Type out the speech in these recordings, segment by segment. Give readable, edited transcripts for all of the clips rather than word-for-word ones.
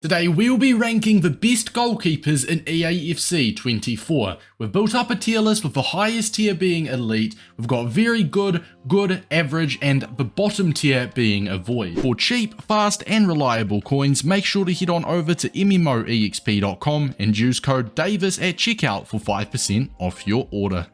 Today we will be ranking the best goalkeepers in EAFC 24. We've built up a tier list with the highest tier being elite, we've got very good, average, and the bottom tier being avoid. For cheap, fast and reliable coins, make sure to head on over to MMOEXP.com and use code DAVIS at checkout for 5% off your order.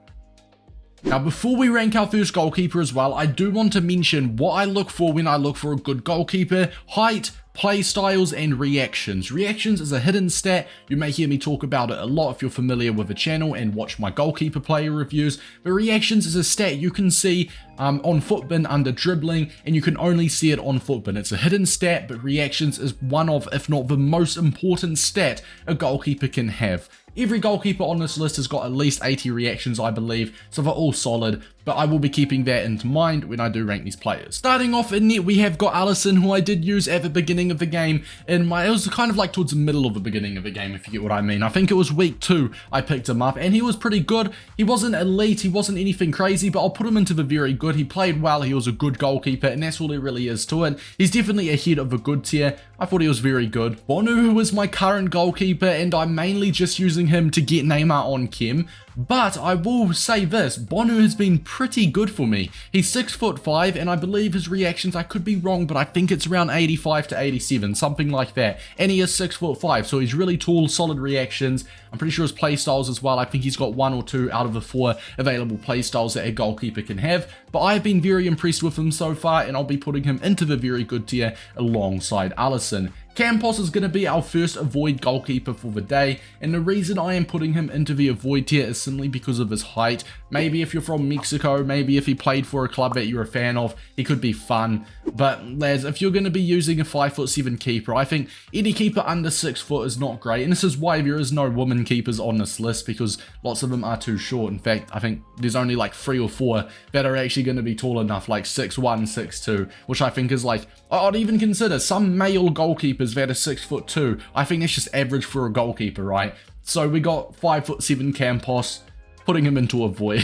Now before we rank our first goalkeeper as well, I do want to mention what I look for when I look for a good goalkeeper: height, play styles, and reactions. Reactions is a hidden stat. You may hear me talk about it a lot if you're familiar with the channel and watch my goalkeeper player reviews. But reactions is a stat you can see on Footbin under dribbling, and you can only see it on Footbin. It's a hidden stat, but reactions is one of, if not the most important stat a goalkeeper can have. Every goalkeeper on this list has got at least 80 reactions, I believe, so they're all solid, but I will be keeping that into mind when I do rank these players. Starting off in net, we have got Cillessen, who I did use at the beginning of the game. It was kind of like towards the middle of the beginning of the game, if you get what I mean. I think it was week 2 I picked him up, and he was pretty good. He wasn't elite, he wasn't anything crazy, but I'll put him into the very good. He played well, he was a good goalkeeper, and that's all there really is to it. He's definitely ahead of a good tier. I thought he was very good. Bounou, who is my current goalkeeper, and I'm mainly just using him to get Neymar on chem. But I will say this, Bounou has been pretty good for me. He's 6'5", and I believe his reactions, I could be wrong, but I think it's around 85 to 87, something like that. And he is 6'5", so he's really tall, solid reactions. I'm pretty sure his play styles as well. I think he's got 1 or 2 out of the 4 available play styles that a goalkeeper can have. But I have been very impressed with him so far, and I'll be putting him into the very good tier alongside Cillessen. Campos is going to be our first avoid goalkeeper for the day, and the reason I am putting him into the avoid tier is simply because of his height. Maybe if you're from Mexico, maybe if he played for a club that you're a fan of, he could be fun. But lads, if you're going to be using a 5'7" keeper, I think any keeper under 6 foot is not great, and this is why there is no woman keepers on this list, because lots of them are too short. In fact, I think there's only like 3 or 4 that are actually going to be tall enough, like 6'1", 6'2", which I think is like, I'd even consider some male goalkeepers that are 6'2". I think that's just average for a goalkeeper, right? So we got 5'7" Campos, putting him into a void.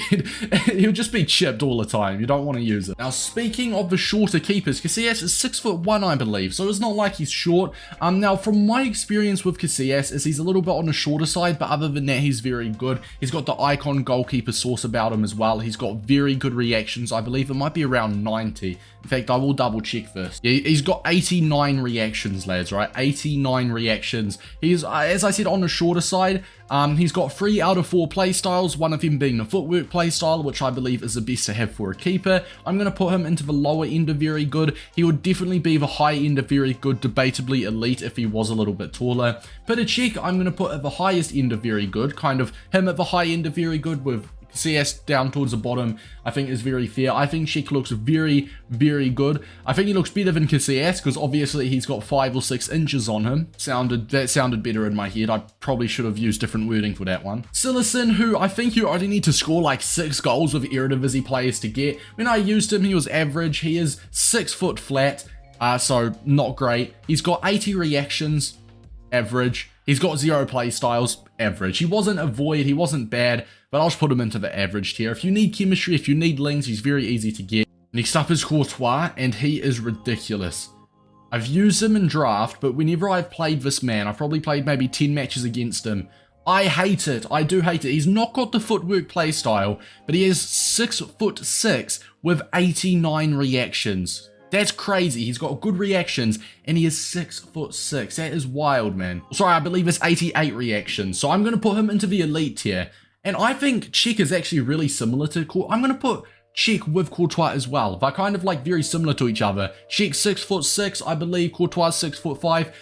He'll just be chipped all the time. You don't want to use it. Now, speaking of the shorter keepers, Casillas is 6'1", I believe, so it's not like he's short. Now, from my experience with Casillas, is he's a little bit on the shorter side, but other than that, he's very good. He's got the icon goalkeeper sauce about him as well. He's got very good reactions. I believe it might be around 90. In fact, I will double check this. Yeah, he's got 89 reactions, lads, right? 89 reactions. He's, as I said, on the shorter side. He's got 3 out of 4 play styles, one of them being the footwork play style, which I believe is the best to have for a keeper. I'm going to put him into the lower end of very good. He would definitely be the high end of very good, debatably elite if he was a little bit taller. Petr I'm going to put at the highest end of very good, kind of him at the high end of very good with CS down towards the bottom. I think is very fair. I think Czech looks very, very good. I think he looks better than Casillas because obviously he's got 5 or 6 inches on him. That sounded better in my head. I probably should have used different wording for that one. Cillessen, who I think you only need to score like 6 goals with Eredivisie players to get. When I used him, he was average. He is 6 foot flat, so not great. He's got 80 reactions, average. He's got 0 play styles, average. He wasn't a void, he wasn't bad, but I'll just put him into the average tier. If you need chemistry, if you need links, he's very easy to get. Next up is Courtois, and he is ridiculous. I've used him in draft, but whenever I've played this man, I've probably played maybe 10 matches against him. I hate it. I do hate it. He's not got the footwork play style, but he is 6'6" with 89 reactions. That's crazy. He's got good reactions, and he is 6'6". That is wild, man. Sorry, I believe it's 88 reactions. So I'm going to put him into the elite tier. And I think Czech is actually really similar to Courtois. I'm going to put Czech with Courtois as well. They're kind of like very similar to each other. Czech 6'6", I believe. Courtois 6'5".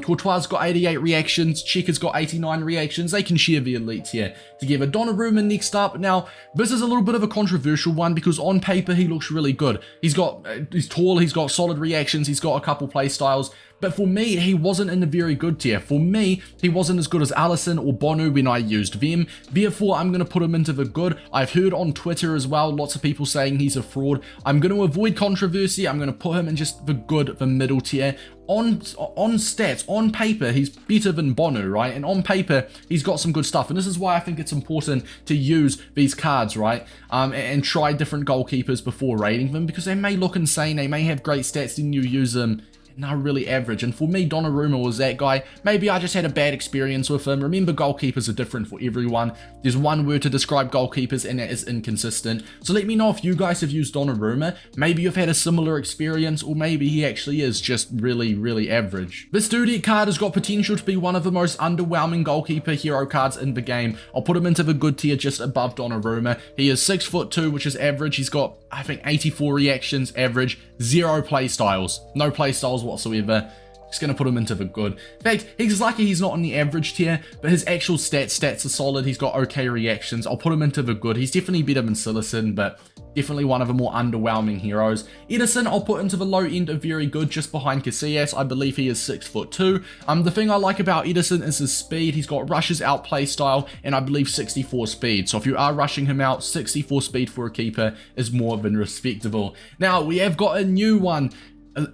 Courtois got 88 reactions. Czech has got 89 reactions. They can share the elite tier together. Donnarumma next up. Now, this is a little bit of a controversial one because on paper he looks really good. He's tall. He's got solid reactions. He's got a couple play styles. But for me, he wasn't in the very good tier. For me, he wasn't as good as Cillessen or Bounou when I used them. Therefore, I'm going to put him into the good. I've heard on Twitter as well, lots of people saying he's a fraud. I'm going to avoid controversy. I'm going to put him in just the good, the middle tier. On stats, on paper, he's better than Bounou, right? And on paper, he's got some good stuff. And this is why I think it's important to use these cards, right? And try different goalkeepers before rating them, because they may look insane. They may have great stats, then you use them, no, really average. And for me, Donnarumma was that guy. Maybe I just had a bad experience with him. Remember, goalkeepers are different for everyone. There's one word to describe goalkeepers, and that is inconsistent. So let me know if you guys have used Donnarumma. Maybe you've had a similar experience, or maybe he actually is just really, really average. This Dudek card has got potential to be one of the most underwhelming goalkeeper hero cards in the game. I'll put him into the good tier just above Donnarumma. He is 6'2", which is average. He's got, I think, 84 reactions, average, 0 play styles. No play styles whatsoever. Just going to put him into the good. In fact, he's lucky he's not in the average tier, but his actual stats are solid. He's got okay reactions. I'll put him into the good. He's definitely better than Cillessen, but definitely one of the more underwhelming heroes. Ederson, I'll put into the low end of very good, just behind Casillas. I believe he is 6'2". The thing I like about Ederson is his speed. He's got rushes out play style, and I believe 64 speed. So if you are rushing him out, 64 speed for a keeper is more than respectable. Now, we have got a new one.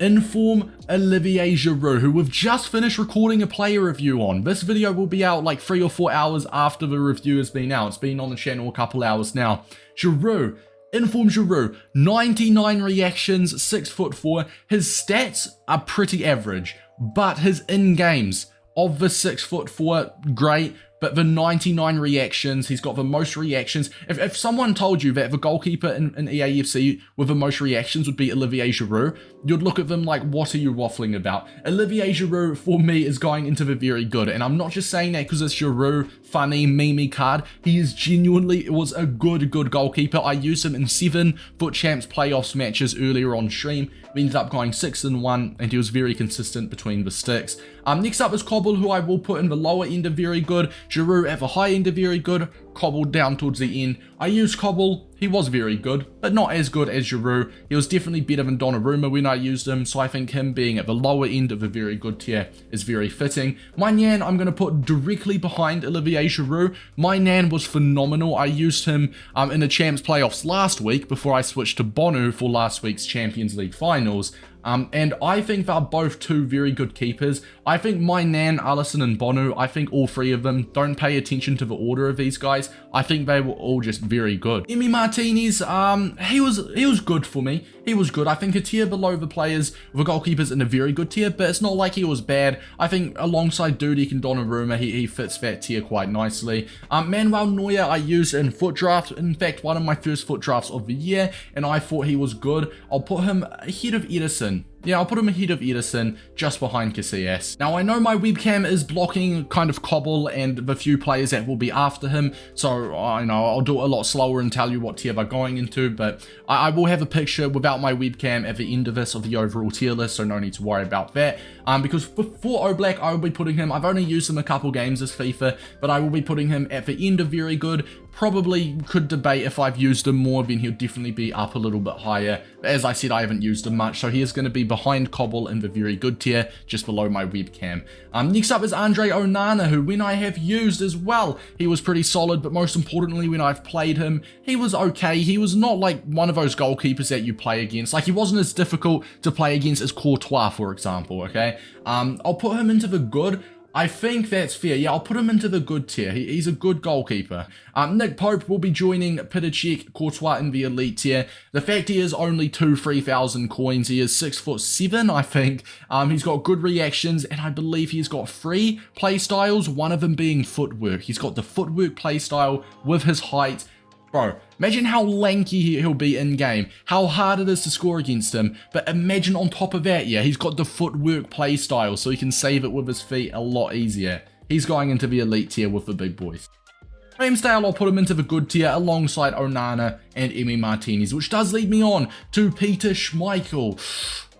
Inform Olivier Giroud, who we've just finished recording a player review on. This video will be out like 3 or 4 hours after the review has been out. It's been on the channel a couple hours now. Giroud, Inform Giroud, 99 reactions, 6'4". His stats are pretty average, but his in-games of the 6'4", great. But the 99 reactions, he's got the most reactions. If someone told you that the goalkeeper in EAFC with the most reactions would be Olivier Giroud, you'd look at them like, what are you waffling about? Olivier Giroud, for me, is going into the very good. And I'm not just saying that because it's Giroud, funny, meme card. He is genuinely, it was a good goalkeeper. I used him in 7 Foot Champs playoffs matches earlier on stream. We ended up going 6-1, and he was very consistent between the sticks. Next up is Kobel, who I will put in the lower end of very good. Giroud at the high end of very good. Kobel down towards the end. I used Kobel. He was very good, but not as good as Giroud. He was definitely better than Donnarumma when I used him, so I think him being at the lower end of a very good tier is very fitting. Maignan, I'm going to put directly behind Olivier Giroud. Maignan was phenomenal. I used him in the Champs playoffs last week before I switched to Bounou for last week's Champions League finals. And I think they're both 2 very good keepers. I think Maignan, Alisson, and Bounou, I think all 3 of them, don't pay attention to the order of these guys. I think they were all just very good. Emi Martinez, he was good for me. He was good. I think a tier below the players, the goalkeepers in a very good tier, but it's not like he was bad. I think alongside Dudek and Donnarumma, he fits that tier quite nicely. Manuel Neuer, I used in foot draft. In fact, one of my first foot drafts of the year, and I thought he was good. I'll put him ahead of Ederson. Yeah, I'll put him ahead of Ederson, just behind Casillas. Now, I know my webcam is blocking kind of Kobel and the few players that will be after him, so I know I'll do it a lot slower and tell you what tier they're going into, but I will have a picture without my webcam at the end of this of the overall tier list, so no need to worry about that. Because for Oblak, I will be putting him, I've only used him a couple games this FIFA, but I will be putting him at the end of very good. Probably could debate if I've used him more, then he'll definitely be up a little bit higher. But as I said, I haven't used him much, so he is going to be behind Kobel in the very good tier, just below my webcam. Next up is Andre Onana, who when I have used as well, he was pretty solid, but most importantly, when I've played him, he was okay. He was not like one of those goalkeepers that you play against. Like, he wasn't as difficult to play against as Courtois, for example, okay? I'll put him into the good. I think that's fair. Yeah, I'll put him into the good tier. He's a good goalkeeper. Nick Pope will be joining Pitacek, Courtois in the elite tier. The fact he is only 3,000 coins. He is 6'7", I think. He's got good reactions, and I believe he's got 3 play styles, one of them being footwork. He's got the footwork play style with his height. Bro, imagine how lanky he'll be in-game, how hard it is to score against him, but imagine on top of that, yeah, he's got the footwork play style, so he can save it with his feet a lot easier. He's going into the elite tier with the big boys. Ramsdale, I'll put him into the good tier alongside Onana and Emi Martinez, which does lead me on to Peter Schmeichel.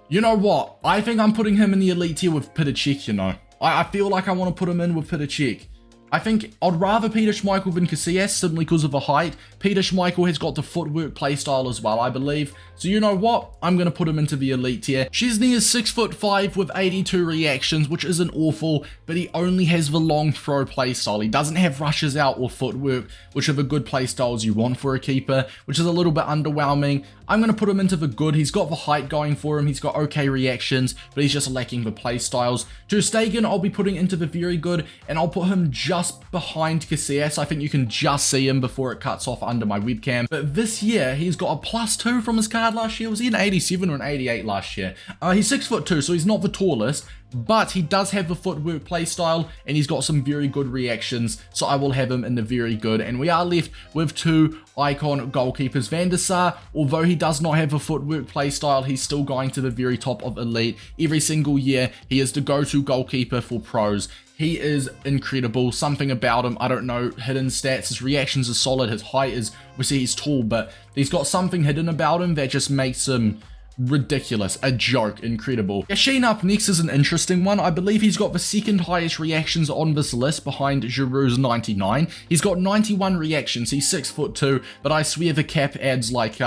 You know what? I think I'm putting him in the elite tier with Pitacek, you know. I feel like I want to put him in with Pitacek. I think I'd rather Peter Schmeichel than Casillas simply because of the height. Peter Schmeichel has got the footwork playstyle as well, I believe. So you know what? I'm going to put him into the elite tier. Szczęsny is 6'5" with 82 reactions, which isn't awful, but he only has the long throw playstyle. He doesn't have rushes out or footwork, which are the good playstyles you want for a keeper, which is a little bit underwhelming. I'm going to put him into the good. He's got the height going for him. He's got okay reactions, but he's just lacking the playstyles. Ter Stegen, I'll be putting into the very good, and I'll put him just just behind Casillas. I think you can just see him before it cuts off under my webcam. But this year, he's got a +2 from his card last year. Was he an 87 or an 88 last year? He's 6'2", so he's not the tallest, but he does have the footwork play style, and he's got some very good reactions, so I will have him in the very good. And we are left with 2 icon goalkeepers. Van der Sar, although he does not have a footwork play style, he's still going to the very top of elite. Every single year, he is the go-to goalkeeper for pros. He is incredible. Something about him, I don't know, hidden stats. His reactions are solid. His height is, obviously he's tall, but he's got something hidden about him that just makes him ridiculous, a joke, incredible. Yashin up next is an interesting one. I believe he's got the second highest reactions on this list behind Giroud's 99. He's got 91 reactions. He's 6'2", but I swear the cap adds like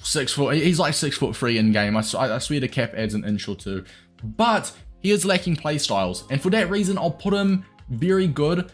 6 foot. He's like 6'3" in game. I swear the cap adds an inch or two, but he is lacking play styles, and for that reason, I'll put him very good.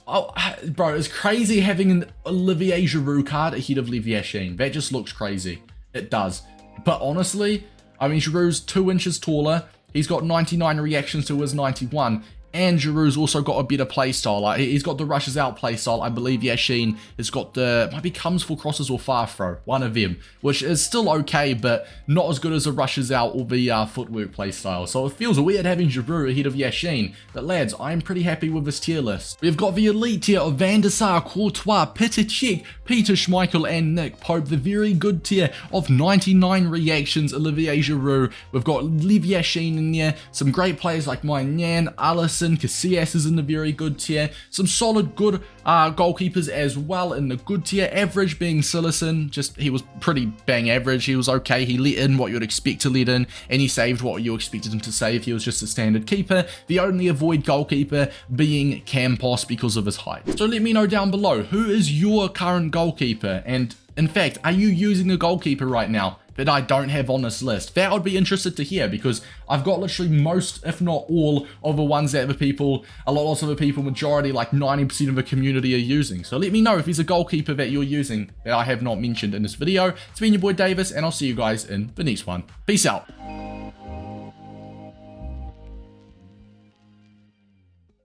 Oh, bro, it's crazy having an Olivier Giroud card ahead of Lev Yashin. That just looks crazy. It does. But honestly, I mean, Giroud's 2 inches taller. He's got 99 reactions to his 91. And Giroud's also got a better play style. Like, he's got the rushes out play style. I believe Yashin has got the, maybe comes for crosses or far throw, one of them, which is still okay, but not as good as the rushes out or the footwork play style. So it feels weird having Giroud ahead of Yashin. But lads, I'm pretty happy with this tier list. We've got the elite tier of Van der Sar, Courtois, Petr Cech, Peter Schmeichel, and Nick Pope. The very good tier of 99 reactions, Olivier Giroud. We've got Lev Yashin in there. Some great players like Maignan, Alisson, Casillas is in the very good tier. Some solid good goalkeepers as well in the good tier. Average being Cillessen, just he was pretty bang average. He was okay. He let in what you'd expect to let in, and he saved what you expected him to save. He was just a standard keeper. The only avoid goalkeeper being Campos because of his height. So let me know down below, who is your current goalkeeper? And in fact, are you using a goalkeeper right now that I don't have on this list? That I'd be interested to hear, because I've got literally most, if not all, of the ones that the people, a lot of the people, majority, like 90% of the community are using. So let me know if there's a goalkeeper that you're using that I have not mentioned in this video. It's been your boy Davis, and I'll see you guys in the next one. Peace out.